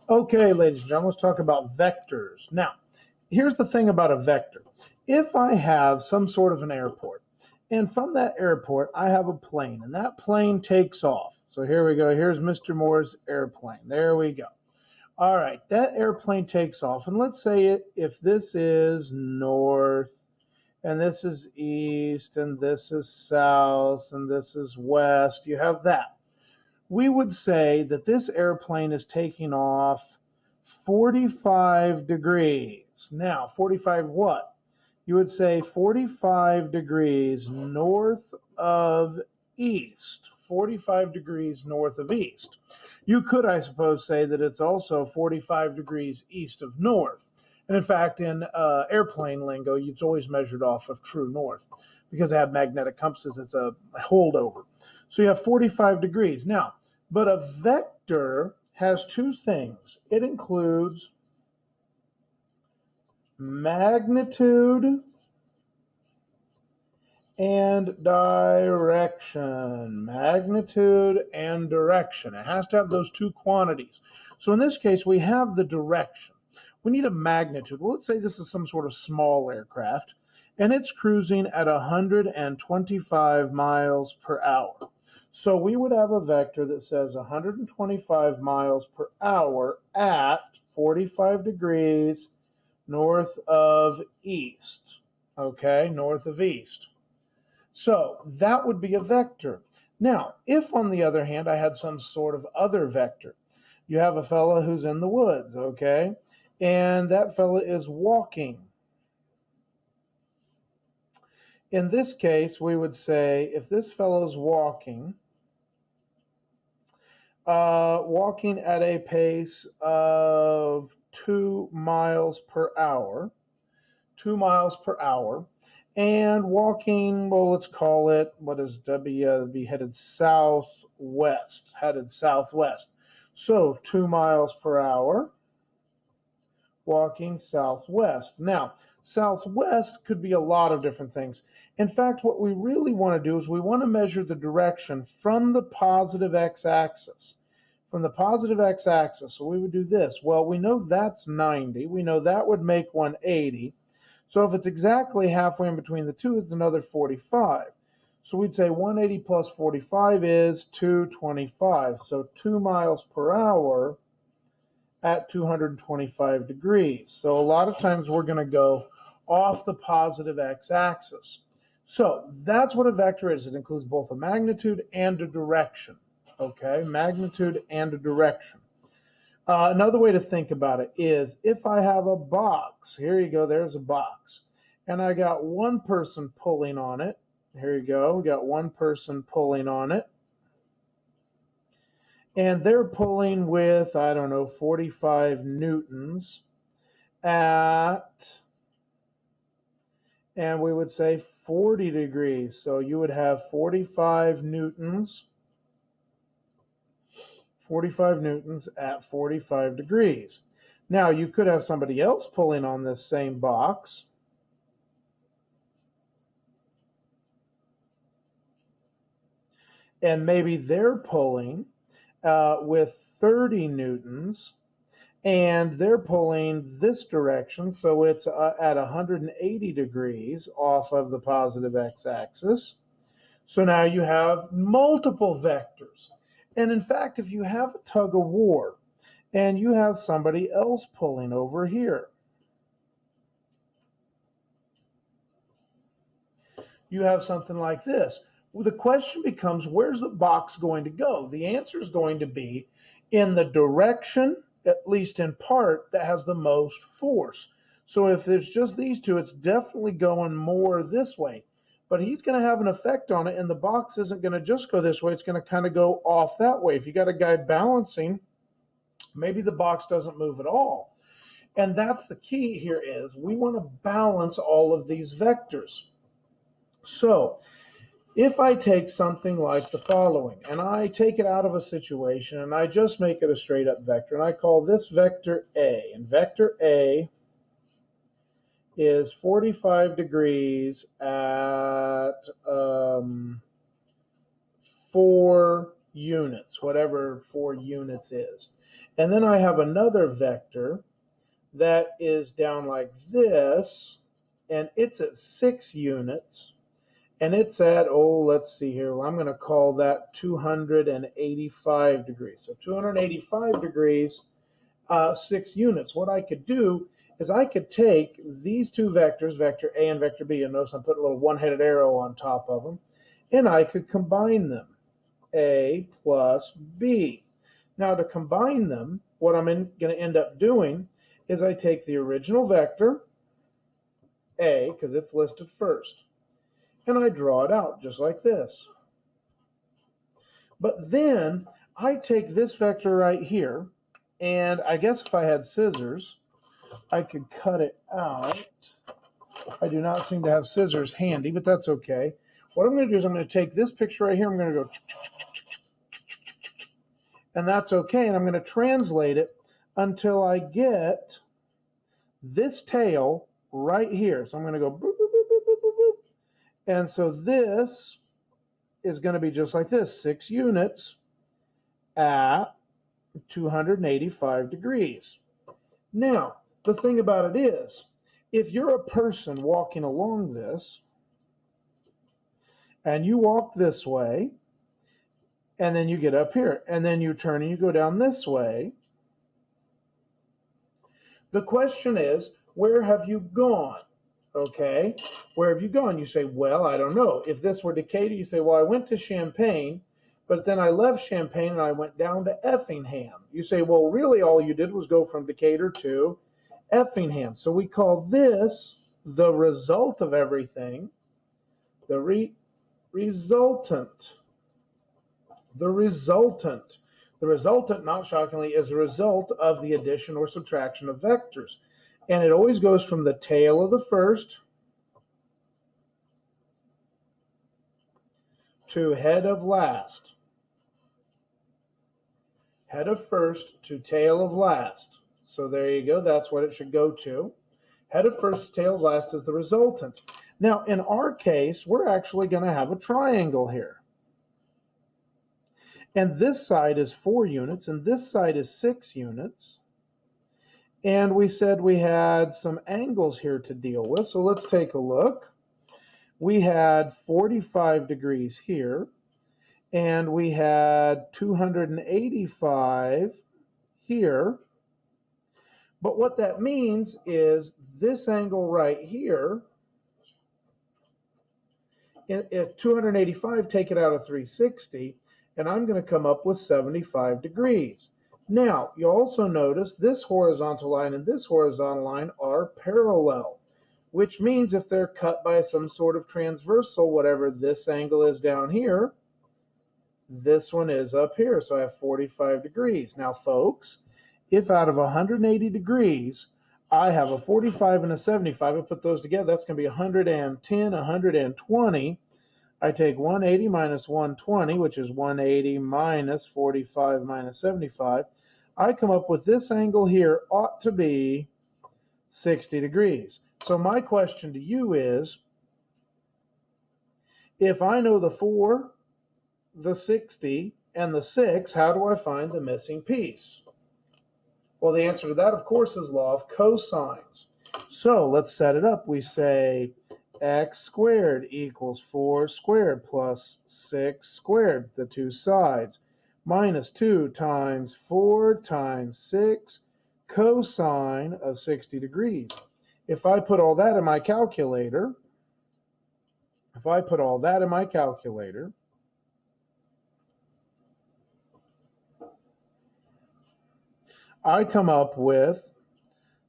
Okay, ladies and gentlemen, let's talk about vectors. Now, here's the thing about a vector. If I have some sort of an airport, and from that airport I have a plane, and that plane takes off. So here we go. Here's Mr. Moore's airplane. There we go. All right, that airplane takes off, and let's say if this is north, and this is east, and this is south, and this is west, you have that. We would say that this airplane is taking off 45 degrees. Now, 45 what? You would say 45 degrees north of east. 45 degrees north of east. You could, I suppose, say that it's also 45 degrees east of north. And in fact, in airplane lingo, it's always measured off of true north because they have magnetic compasses. It's a holdover. So you have 45 degrees. Now, but a vector has two things. It includes magnitude and direction. Magnitude and direction. It has to have those two quantities. So in this case, we have the direction. We need a magnitude. Well, let's say this is some sort of small aircraft, and it's cruising at 125 miles per hour. So we would have a vector that says 125 miles per hour at 45 degrees north of east. Okay, north of east. So that would be a vector. Now, if on the other hand I had some sort of other vector, you have a fella who's in the woods, okay, and that fella is walking. In this case, we would say if this fellow's walking at a pace of 2 miles per hour, 2 miles per hour, and walking, well, let's call it, what is be headed southwest, So 2 miles per hour, walking southwest. Now, southwest could be a lot of different things. In fact, what we really want to do is we want to measure the direction from the positive x-axis. From the positive x-axis, so we would do this. Well, we know that's 90. We know that would make 180. So if it's exactly halfway in between the two, it's another 45. So we'd say 180 plus 45 is 225. So 2 miles per hour at 225 degrees. So a lot of times we're going to go off the positive x-axis. So that's what a vector is. It includes both a magnitude and a direction. Okay, magnitude and a direction. Another way to think about it is if I have a box, here you go, there's a box, and I got one person pulling on it. Here you go, we got one person pulling on it, and they're pulling with, I don't know, 45 newtons at, and we would say 40 degrees. So you would have 45 newtons at 45 degrees. Now, you could have somebody else pulling on this same box. And maybe they're pulling with 30 newtons, and they're pulling this direction, so it's at 180 degrees off of the positive x-axis. So now you have multiple vectors. And in fact, if you have a tug of war and you have somebody else pulling over here, you have something like this. Well, the question becomes, where's the box going to go? The answer is going to be in the direction, at least in part, that has the most force. So if there's just these two, it's definitely going more this way. But he's going to have an effect on it, and the box isn't going to just go this way. It's going to kind of go off that way. If you got a guy balancing, maybe the box doesn't move at all. And that's the key here is we want to balance all of these vectors. So if I take something like the following, and I take it out of a situation, and I just make it a straight up vector, and I call this vector A, and vector A is 45 degrees at 4 units, whatever 4 units is. And then I have another vector that is down like this, and it's at 6 units, and it's at, oh, let's see here, well, I'm going to call that 285 degrees. So 285 degrees, 6 units. What I could do is I could take these two vectors, vector A and vector B, and notice I'm putting a little one-headed arrow on top of them, and I could combine them, A plus B. Now to combine them, what I'm going to end up doing is I take the original vector, A, because it's listed first, and I draw it out just like this. But then I take this vector right here, and I guess if I had scissors, I could cut it out. I do not seem to have scissors handy, but that's okay. What I'm going to do is I'm going to take this picture right here, I'm going to go, and that's okay, and I'm going to translate it until I get this tail right here. So I'm going to go boop, boop, boop, boop, boop, boop, boop. And so this is going to be just like this, 6 units at 285 degrees. Now, the thing about it is, if you're a person walking along this, and you walk this way, and then you get up here, and then you turn and you go down this way, the question is, where have you gone? Okay, where have you gone? You say, well, I don't know. If this were Decatur, you say, well, I went to Champaign, but then I left Champaign and I went down to Effingham. You say, well, really all you did was go from Decatur to Effingham. So we call this the result of everything, the resultant. The resultant. The resultant, not shockingly, is the result of the addition or subtraction of vectors. And it always goes from the tail of the first to head of last. Head of first to tail of last. So there you go. That's what it should go to. Head of first to tail of last is the resultant. Now, in our case, we're actually going to have a triangle here. And this side is 4 units, and this side is 6 units. And we said we had some angles here to deal with, so let's take a look. We had 45 degrees here, and we had 285 here. But what that means is this angle right here, if 285, take it out of 360, and I'm going to come up with 75 degrees. Now, you also notice this horizontal line and this horizontal line are parallel, which means if they're cut by some sort of transversal, whatever this angle is down here, this one is up here, so I have 45 degrees. Now, folks, if out of 180 degrees, I have a 45 and a 75, I put those together, that's going to be 110, 120. I take 180 minus 120, which is 180 minus 45 minus 75. I come up with this angle here ought to be 60 degrees. So my question to you is, if I know the 4, the 60, and the 6, how do I find the missing piece? Well, the answer to that, of course, is law of cosines. So let's set it up. We say x squared equals 4 squared plus 6 squared, the two sides, minus 2 times 4 times 6 cosine of 60 degrees. If I put all that in my calculator, I come up with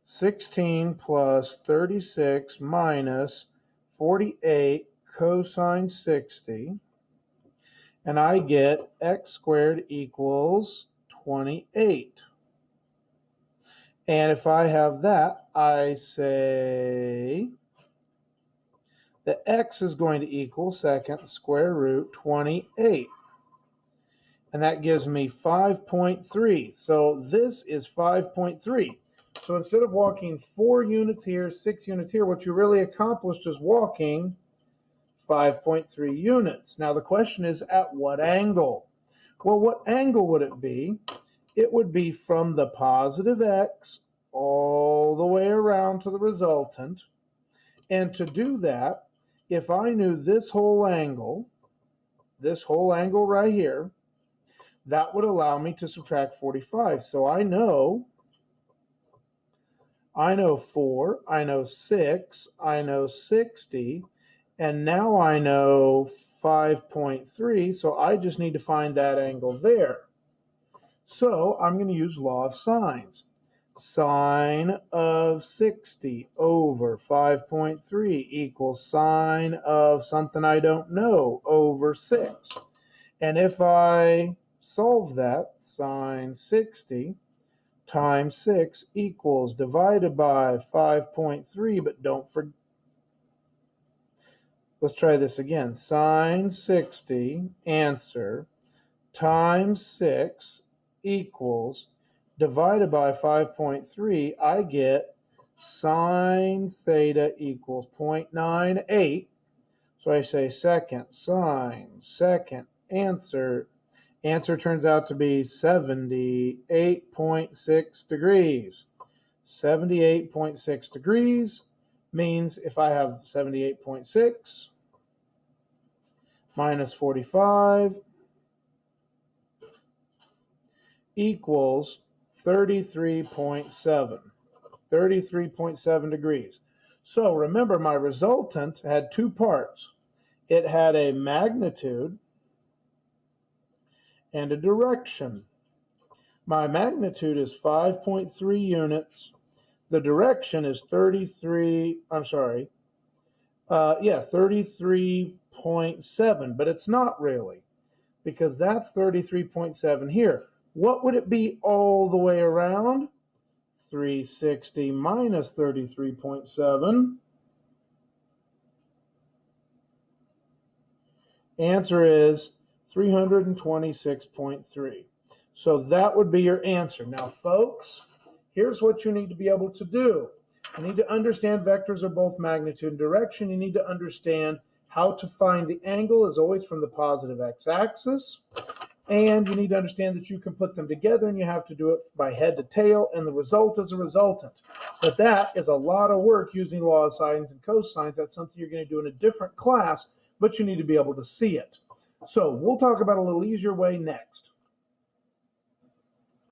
16 plus 36 minus 48 cosine 60, and I get x squared equals 28. And if I have that, I say the x is going to equal second square root 28. And that gives me 5.3. So this is 5.3. So instead of walking 4 units here, 6 units here, what you really accomplished is walking 5.3 units. Now the question is, at what angle? Well, what angle would it be it would be from the positive x all the way around to the resultant. And to do that, if I knew this whole angle right here, that would allow me to subtract 45. So I know 4, I know 6, I know 60, and now I know 5.3, so I just need to find that angle there. So I'm going to use law of sines. Sine of 60 over 5.3 equals sine of something I don't know over 6. And if I solve that, sine 60 times 6 equals divided by 5.3, but don't forget, let's try this again. Sine 60 answer times 6 equals divided by 5.3, I get sine theta equals 0.98. So I say second sine, second answer. Answer turns out to be 78.6 degrees. 78.6 degrees means if I have 78.6 minus 45 equals 33.7. 33.7 degrees. So remember, my resultant had two parts. It had a magnitude and a direction. My magnitude is 5.3 units. The direction is 33.7, but it's not really, because that's 33.7 here. What would it be all the way around? 360 minus 33.7. Answer is 326.3. So that would be your answer. Now, folks, here's what you need to be able to do. You need to understand vectors are both magnitude and direction. You need to understand how to find the angle is always from the positive x-axis. And you need to understand that you can put them together, and you have to do it by head to tail, and the result is a resultant. But that is a lot of work using law of sines and cosines. That's something you're going to do in a different class, but you need to be able to see it. So we'll talk about a little easier way next.